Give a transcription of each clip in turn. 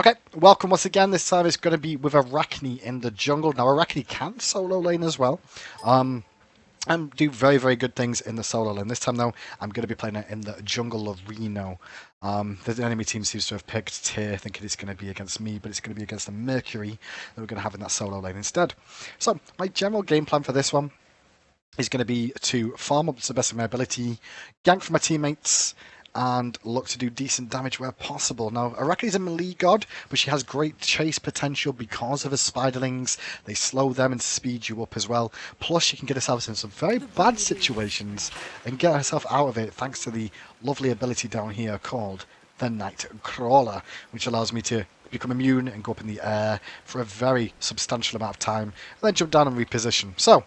Okay, welcome once again. This time it's going to be with Arachne in the jungle. Now, Arachne can solo lane as well. And do very, very good things in the solo lane. This time, though, I'm going to be playing it in the jungle of Reno. The enemy team seems to have picked Tyr, thinking it's going to be against me, but it's going to be against the Mercury that we're going to have in that solo lane instead. So, my general game plan for this one is going to be to farm up to the best of my ability, gank for my teammates, and look to do decent damage where possible. Now, Arachne is a melee god, but she has great chase potential because of her spiderlings. They slow them and speed you up as well. Plus, she can get herself in some very bad situations and get herself out of it thanks to the lovely ability down here called the Night Crawler, which allows me to become immune and go up in the air for a very substantial amount of time, and then jump down and reposition. So,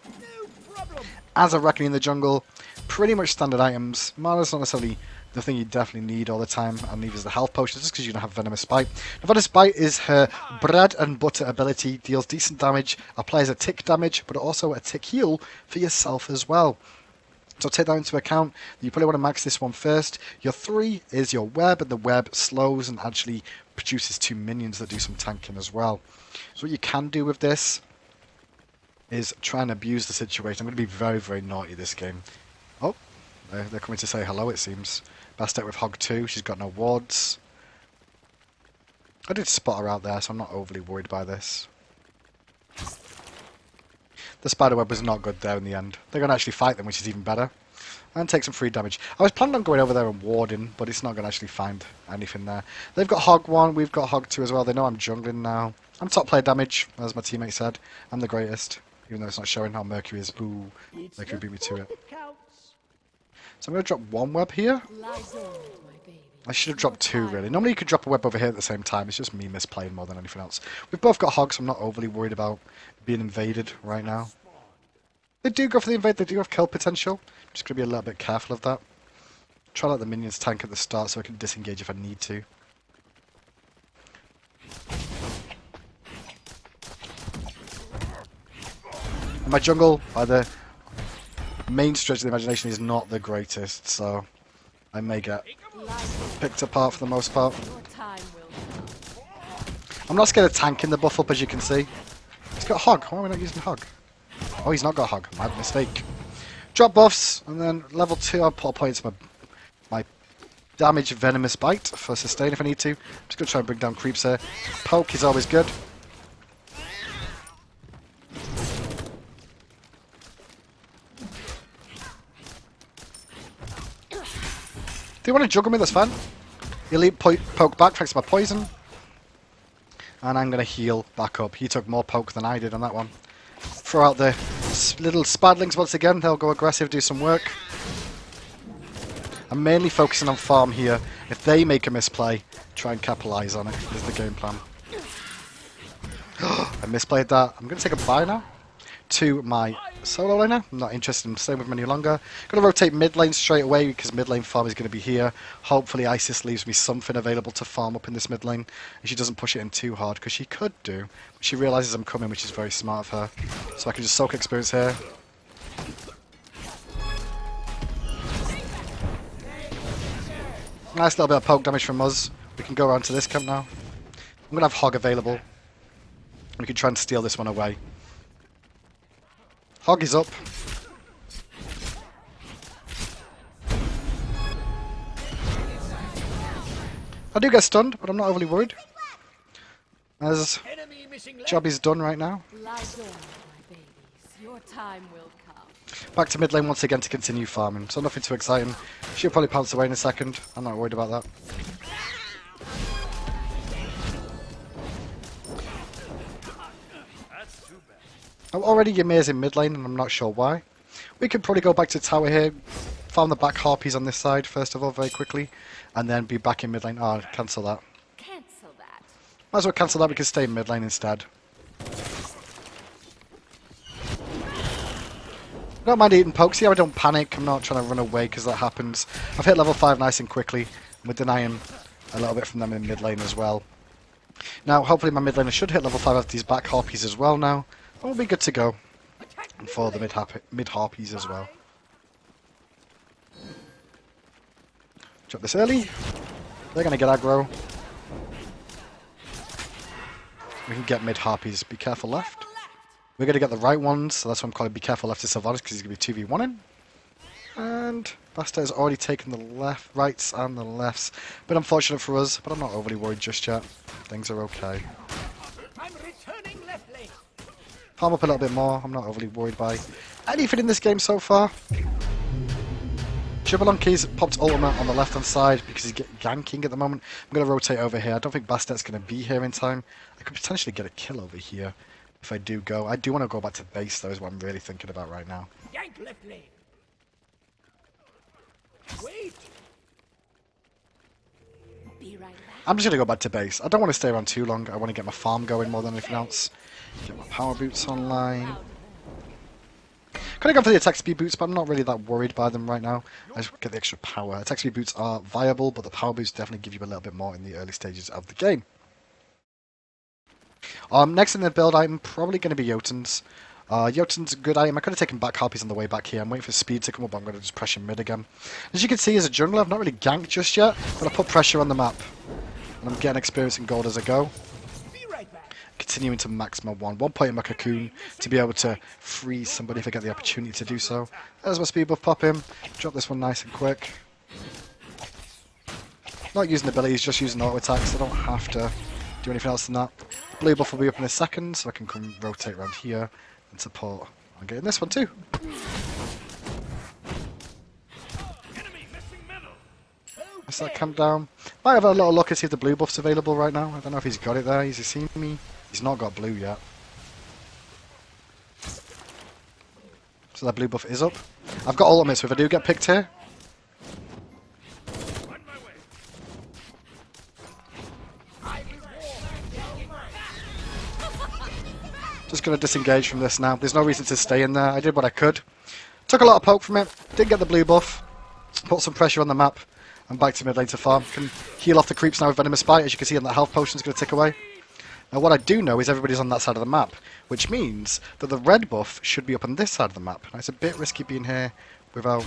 as Arachne in the jungle, pretty much standard items. Mana's not necessarily the thing you definitely need all the time, and neither is the health potions, just because you don't have Venomous Bite. Now, Venomous Bite is her bread and butter ability, deals decent damage, applies a tick damage, but also a tick heal for yourself as well. So take that into account. You probably want to max this one first. Your 3 is your web, and the web slows and actually produces 2 minions that do some tanking as well. So what you can do with this is try and abuse the situation. I'm going to be very, very naughty this game. Oh, they're coming to say hello, it seems. Bastet with Hog 2, she's got no wards. I did spot her out there, so I'm not overly worried by this. The spiderweb was not good there in the end. They're going to actually fight them, which is even better. And take some free damage. I was planning on going over there and warding, but it's not going to actually find anything there. They've got Hog 1, we've got Hog 2 as well. They know I'm jungling now. I'm top player damage, as my teammate said. I'm the greatest, even though it's not showing how Mercury is. Ooh, Mercury beat me to it. So I'm going to drop 1 web here. I should have dropped 2 really. Normally you could drop a web over here at the same time. It's just me misplaying more than anything else. We've both got hogs, so I'm not overly worried about being invaded right now. They do go for the invade. They do have kill potential. I'm just going to be a little bit careful of that. Try to let the minions tank at the start so I can disengage if I need to. And my jungle, by the main stretch of the imagination, is not the greatest, so I may get picked apart for the most part. I'm not scared of tanking the buff up, as you can see. He's got Hog. Why am I not using Hog? Oh, he's not got Hog. My mistake. Drop buffs, and then level 2 I'll put a point into my damage Venomous Bite for sustain if I need to. I'm just going to try and bring down creeps here. Poke is always good. If you want to juggle me, that's fine. Elite poke back thanks to my poison. And I'm going to heal back up. He took more poke than I did on that one. Throw out the little spadlings once again. They'll go aggressive, do some work. I'm mainly focusing on farm here. If they make a misplay, try and capitalise on it is the game plan. I misplayed that. I'm going to take a bye now to my solo laner. I'm not interested in staying with him any longer. Going to rotate mid lane straight away because mid lane farm is going to be here. Hopefully Isis leaves me something available to farm up in this mid lane and she doesn't push it in too hard, because she could do. But she realises I'm coming, which is very smart of her. So I can just soak experience here. Nice little bit of poke damage from us. We can go around to this camp now. I'm going to have Hog available. We can try and steal this one away. Hog is up. I do get stunned, but I'm not overly worried. As job is done right now. Back to mid lane once again to continue farming, so nothing too exciting. She'll probably pounce away in a second. I'm not worried about that. I'm already amazing mid lane, and I'm not sure why. We could probably go back to tower here, farm the back harpies on this side first of all very quickly, and then be back in mid lane. Oh, cancel that. Cancel that. Might as well cancel that, we can stay in mid lane instead. I don't mind eating pokes here, I don't panic, I'm not trying to run away because that happens. I've hit level 5 nice and quickly, and we're denying a little bit from them in mid lane as well. Now, hopefully my mid laner should hit level 5 after these back harpies as well now. We'll be good to go. And for the mid harpies as well. Drop this early. They're going to get aggro. We can get mid harpies. Be careful left. We're going to get the right ones, so that's why I'm calling be careful left to Sylvanas, because he's going to be 2v1 in. And Basta has already taken the rights and the lefts. Bit unfortunate for us, but I'm not overly worried just yet. Things are okay. Farm up a little bit more. I'm not overly worried by anything in this game so far. Jabberwock's popped ultimate on the left hand side because he's ganking at the moment. I'm going to rotate over here. I don't think Bastet's going to be here in time. I could potentially get a kill over here if I do go. I do want to go back to base though, is what I'm really thinking about right now. Gank left lane. Wait. Be right back. I'm just going to go back to base. I don't want to stay around too long. I want to get my farm going more than anything else. Get my power boots online. Could have gone for the attack speed boots, but I'm not really that worried by them right now. I just get the extra power. Attack speed boots are viable, but the power boots definitely give you a little bit more in the early stages of the game. Next in the build item, probably going to be Jotun's. Jotun's a good item. I could have taken back harpies on the way back here. I'm waiting for speed to come up, but I'm going to just pressure mid again. As you can see, as a jungler, I've not really ganked just yet, but I put pressure on the map. And I'm getting experience and gold as I go. Continuing to max my one point in my cocoon to be able to freeze somebody if I get the opportunity to do so. There's my speed buff pop in. Drop this one nice and quick. Not using abilities, just using auto attacks. I don't have to do anything else than that. The blue buff will be up in a second, so I can come rotate around here and support on getting this one too. Let's that camp down. Might have a little look and see if the blue buff's available right now. I don't know if he's got it there. Has he seen me? He's not got blue yet. So that blue buff is up. I've got ultimate, so if I do get picked here... Just going to disengage from this now. There's no reason to stay in there. I did what I could. Took a lot of poke from it. Didn't get the blue buff. Put some pressure on the map. I'm back to mid lane to farm. Can heal off the creeps now with Venomous Bite. As you can see, and that health potion is going to tick away. Now what I do know is everybody's on that side of the map, which means that the red buff should be up on this side of the map. Now, it's a bit risky being here without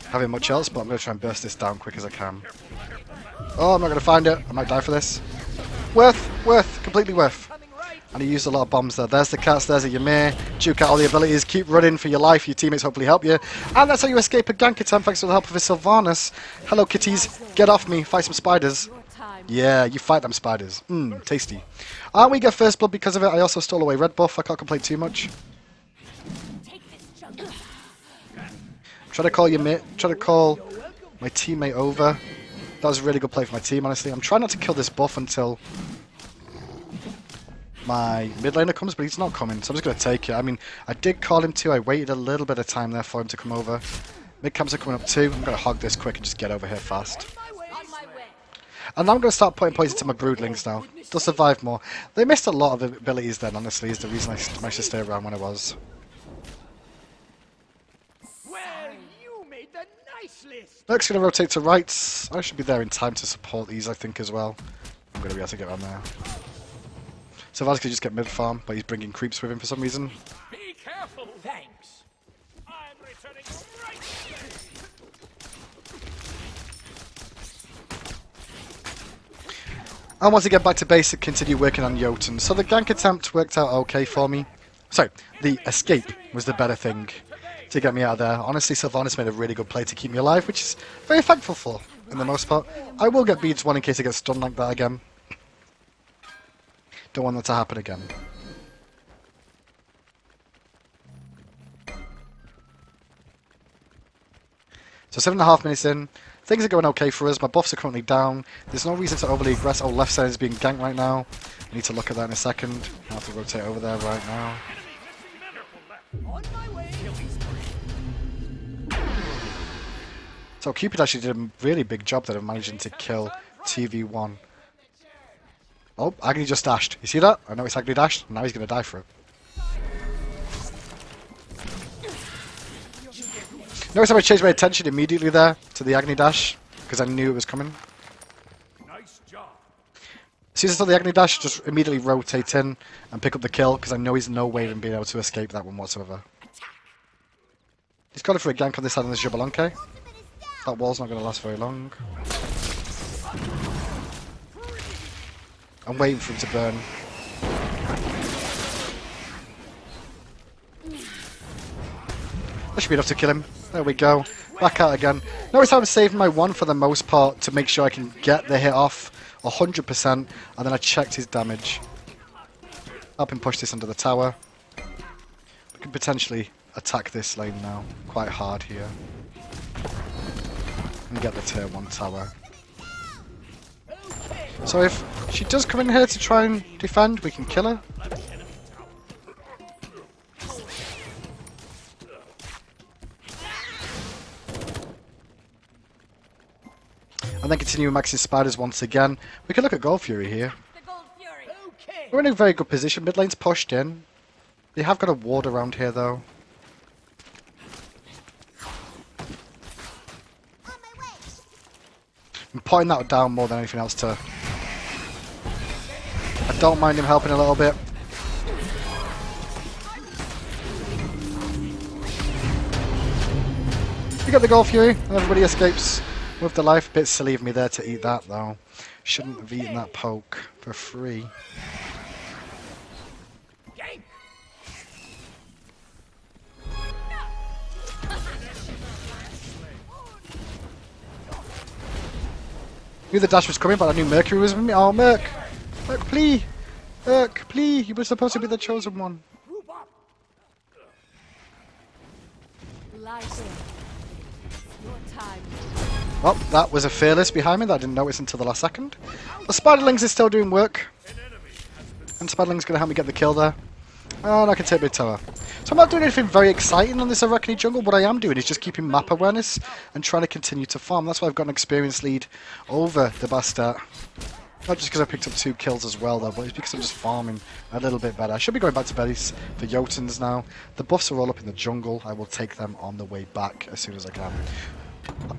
having much else, but I'm going to try and burst this down quick as I can. Oh, I'm not going to find it. I might die for this. Worth, completely worth. And he used a lot of bombs there. There's the cats, there's a Ymir. Duke out all the abilities, keep running for your life, your teammates hopefully help you. And that's how you escape a gank attempt thanks to the help of his Sylvanas. Hello kitties, get off me, fight some spiders. Yeah, you fight them spiders. Tasty. We get first blood because of it. I also stole away red buff, I can't complain too much. Try to call my teammate over. That was a really good play for my team, honestly. I'm trying not to kill this buff until my mid laner comes, but he's not coming, so I'm just going to take it. I mean, I did call him to. I waited a little bit of time there for him to come over. Mid camps are coming up too. I'm going to hog this quick and just get over here fast. And now I'm going to start putting poison to my broodlings now. They'll survive more. They missed a lot of abilities then, honestly, is the reason I managed to stay around when I was. Next, going to rotate to rights. I should be there in time to support these, I think, as well. I'm going to be able to get around there. So Vaz could just get mid farm, but he's bringing creeps with him for some reason. Be careful, thanks. I'm returning right. And once I get back to basic, continue working on Jotun. So the gank attempt worked out okay for me. Sorry, the escape was the better thing to get me out of there. Honestly, Sylvanas made a really good play to keep me alive, which is very thankful for, in the most part. I will get beads one in case I get stunned like that again. Don't want that to happen again. So 7.5 minutes in. Things are going okay for us. My buffs are currently down. There's no reason to overly aggress. Oh, left side is being ganked right now. I need to look at that in a second. I have to rotate over there right now. So Cupid actually did a really big job there of managing to kill TV1. Oh, Agni just dashed. You see that? I know it's Agni dashed. Now he's going to die for it. Notice how I changed my attention immediately there to the Agni dash because I knew it was coming. Nice job. As soon as I saw the Agni dash, just immediately rotate in and pick up the kill because I know he's no way in being able to escape that one whatsoever. He's got it for a gank on this side of the Jabberwock. That wall's not going to last very long. I'm waiting for him to burn. That should be enough to kill him. There we go. Back out again. Notice how I'm saving my one for the most part to make sure I can get the hit off 100%, and then I checked his damage. Help him push this under the tower. We can potentially attack this lane now quite hard here. And get the tier 1 tower. So if she does come in here to try and defend, we can kill her. And then continue maxing spiders once again. We can look at Gold Fury here. We're in a very good position. Mid lane's pushed in. They have got a ward around here though. I'm putting that down more than anything else to... I don't mind him helping a little bit. You get the Gold Fury and everybody escapes with the life. A bit silly of me there to eat that though. Shouldn't have eaten that poke for free. Knew the dash was coming, but I knew Mercury was with me. Oh, Merc! Merc, please! Merc, please! You were supposed to be the chosen one. Well, that was a fearless behind me that I didn't notice until the last second. The Spiderlings is still doing work. And Spiderling's going to help me get the kill there. And I can take mid tower. So I'm not doing anything very exciting on this Arachne jungle. What I am doing is just keeping map awareness and trying to continue to farm. That's why I've got an experience lead over the Bastard. Not just because I picked up 2 kills as well though, but it's because I'm just farming a little bit better. I should be going back to base for Jotuns now. The buffs are all up in the jungle. I will take them on the way back as soon as I can.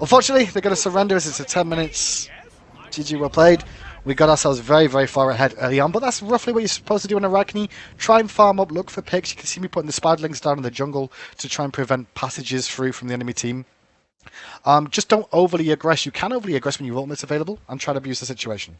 Unfortunately, they're going to surrender as it's a 10 minutes. GG, well played. We got ourselves very, very far ahead early on, but that's roughly what you're supposed to do in Arachne. Try and farm up, look for picks. You can see me putting the Spiderlings down in the jungle to try and prevent passages through from the enemy team. Just don't overly aggress. You can overly aggress when your ultimate's available and try to abuse the situation.